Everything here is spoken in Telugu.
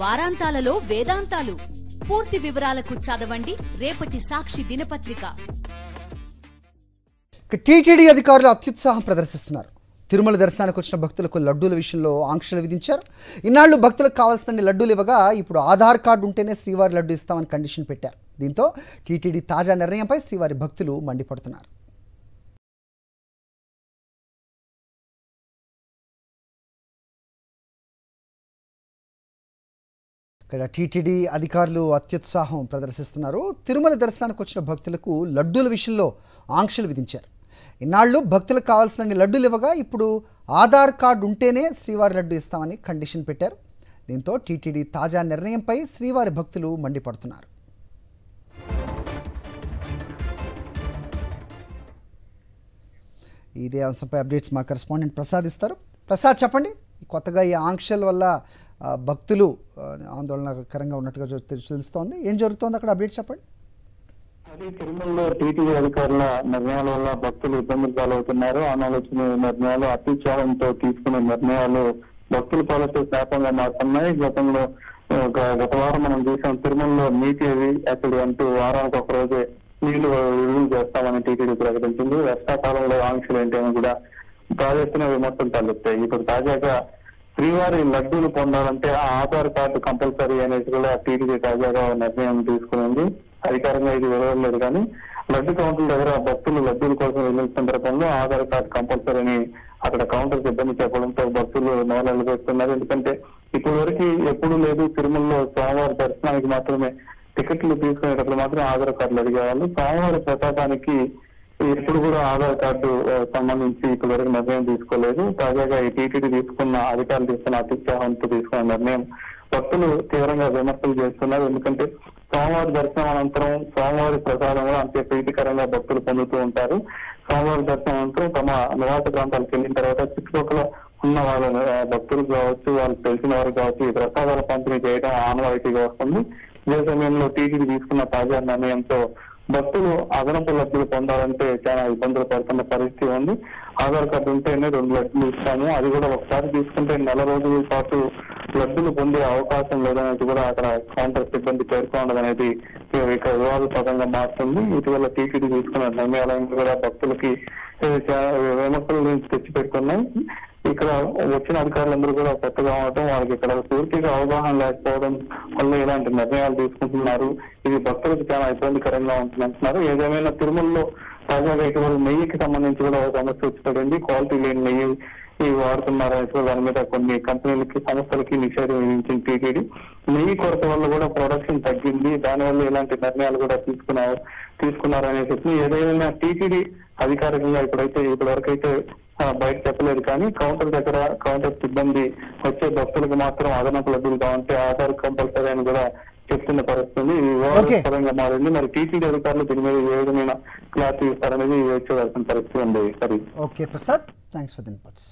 వారాంతాలలో వేదాంతాలు. పూర్తి వివరాలకు చదవండి రేపటి సాక్షి దినపత్రిక. టీటీడీ అధికారులు అత్యుత్సాహం ప్రదర్శిస్తున్నారు. తిరుమల దర్శనానికి వచ్చిన భక్తులకు లడ్డూల విషయంలో ఆంక్షలు విధించారు. ఇన్నాళ్లు భక్తులకు కావాల్సిన లడ్డూలు ఇవ్వగా ఇప్పుడు ఆధార్ కార్డు ఉంటేనే శ్రీవారి లడ్డు ఇస్తామని కండిషన్ పెట్టారు. దీంతో టీటీడీ తాజా నిర్ణయంపై శ్రీవారి భక్తులు మండిపడుతున్నారు. ఇక్కడ టీటీడీ అధికారులు అత్యుత్సాహం ప్రదర్శిస్తున్నారు. తిరుమల దర్శనానికి వచ్చిన భక్తులకు లడ్డూల విషయంలో ఆంక్షలు విధించారు. ఇన్నాళ్లు భక్తులకు కావాల్సిన లడ్డూలు ఇవ్వగా ఇప్పుడు ఆధార్ కార్డు ఉంటేనే శ్రీవారి లడ్డు ఇస్తామని కండిషన్ పెట్టారు. దీంతో టీటీడీ తాజా నిర్ణయంపై శ్రీవారి భక్తులు మండిపడుతున్నారు. ఇదే అంశంపై అప్డేట్స్ మా కరెస్పాండెంట్ ప్రసాద్ ఇస్తారు. ప్రసాద్, చెప్పండి, కొత్తగా ఈ ఆంక్షల వల్ల భక్తులు ఆందోళనకరంగా ఉన్నట్టుగా తెలుస్తోంది. ఏం జరుగుతోంది అక్కడ? అప్డేట్స్ చెప్పండి. అది తిరుమలలో టీటీడీ అధికారుల నిర్ణయాల వల్ల భక్తులు ఇబ్బందులు పాలవుతున్నారు. ఆనాలోచన నిర్ణయాలు, అత్యుత్సాహంతో తీసుకునే నిర్ణయాలు భక్తుల పాలతో శాపంగా మారుతున్నాయి. గత వారం మనం చూసాం, తిరుమలలో నీటి అసలు అంటూ వారానికి ఒక రోజే నీళ్లు విడుదల చేస్తామని టీటీడీ ప్రకటించింది. వర్షాకాలంలో ఆంక్షలు ఏంటి అని కూడా ప్రాజెక్టున విమర్శలు తలెత్తాయి. ఇప్పుడు తాజాగా శ్రీవారి లడ్డూలు పొందాలంటే ఆ ఆధార్ కార్డు కంపల్సరీ అనేది కూడా టీటీడీ తాజాగా నిర్ణయం తీసుకునింది. అధికారంగా ఇది వెలవలేదు, కానీ లడ్డు కౌంటర్ల దగ్గర భక్తులు లడ్డూల కోసం వెళ్ళిన సందర్భంలో ఆధార్ కార్డు కంపల్సరీ అని అక్కడ కౌంటర్ సిబ్బంది చెప్పడంతో భక్తులు నోలలు పెడుతున్నారు. ఎందుకంటే ఇప్పటి వరకు ఎప్పుడు లేదు, తిరుమలలో స్వామివారి దర్శనానికి మాత్రమే టికెట్లు తీసుకునేటప్పుడు మాత్రం ఆధార్ కార్డులు అడిగేవాళ్ళు. స్వామివారి ప్రసాదానికి ఎప్పుడు కూడా ఆధార్ కార్డు సంబంధించి ఇప్పటి వరకు నిర్ణయం తీసుకోలేదు. తాజాగా ఈ టీటీడీ అధికారులు తీసుకున్న అత్యుత్సాహంతో తీసుకున్న నిర్ణయం భక్తులు తీవ్రంగా విమర్శలు చేస్తున్నారు. ఎందుకంటే స్వామివారి దర్శనం అనంతరం స్వామివారి ప్రసాదం కూడా అంతే ప్రీతికరంగా భక్తులు పొందుతూ ఉంటారు. స్వామివారి దర్శనం అనంతరం తమ నివాస ప్రాంతాలకు వెళ్ళిన తర్వాత చుట్టుపక్కల ఉన్న వాళ్ళ భక్తులు కావచ్చు, వాళ్ళు తెలిసిన వారు కావచ్చు, ఈ ప్రసాదాల పంపిణీ చేయడం ఆనవాయితీగా వస్తుంది. ఇదే సమయంలో టీటీడీ తీసుకున్న తాజా నిర్ణయంతో భక్తులు అదనపు లడ్డులు పొందాలంటే చాలా ఇబ్బందులు పడుతున్న పరిస్థితి ఉంది. ఆధార్ కార్డు ఉంటేనే 2 లడ్డులు ఇస్తాము, అది కూడా ఒకసారి తీసుకుంటే 4 రోజుల పాటు లడ్డులు పొందే అవకాశం లేదనేది కూడా అక్కడ కౌంటర్ సిబ్బంది పేర్కొనడం అనేది ఇక వివాదాస్పదంగా మారుతుంది. ఇటీవల టీటీడీ తీసుకున్న నిర్ణయాలను కూడా భక్తులకి విమర్శల నుంచి తెచ్చిపెట్టుకున్నాయి. ఇక్కడ వచ్చిన అధికారులందరూ కూడా కొత్తగా ఉండటం, వాళ్ళకి ఇక్కడ పూర్తిగా అవగాహన లేకపోవడం వల్ల ఇలాంటి నిర్ణయాలు తీసుకుంటున్నారు. ఇది భక్తులకు చాలా ఇబ్బందికరంగా ఉంటుందంటున్నారు. ఏదేమైనా తిరుమలలో తాజాగా ఇటీవల నెయ్యికి సంబంధించి కూడా ఒక సమస్య వచ్చి పడింది. క్వాలిటీ లేని నెయ్యి వాడుతున్నారని దాని మీద కొన్ని కంపెనీలకి, సంస్థలకి నిషేధం విధించిన టీటీడీ. నెయ్యి కొరత వల్ల కూడా ప్రొడక్షన్ తగ్గింది, దానివల్ల ఇలాంటి నిర్ణయాలు కూడా తీసుకున్నారనే చెప్పి ఏదైనా టీటీడీ అధికారికంగా ఇప్పటి వరకు అయితే బయట చెప్పలేదు. కానీ కౌంటర్ దగ్గర కౌంటర్ సిబ్బంది వచ్చే భక్తులకు మాత్రం అదనపు లడ్డూలు కావాలంటే ఆధార్ కంపల్సరీ అని కూడా చెప్తున్న పరిస్థితి ఇది వివాదాస్పదంగా మారింది. మరి టీటీడీ అధికారులు దీని మీద ఏ విధమైన క్లారిటీ ఇస్తారనేది వచ్చేవలసిన పరిస్థితి ఉంది. Okay Prasad, thanks for the inputs.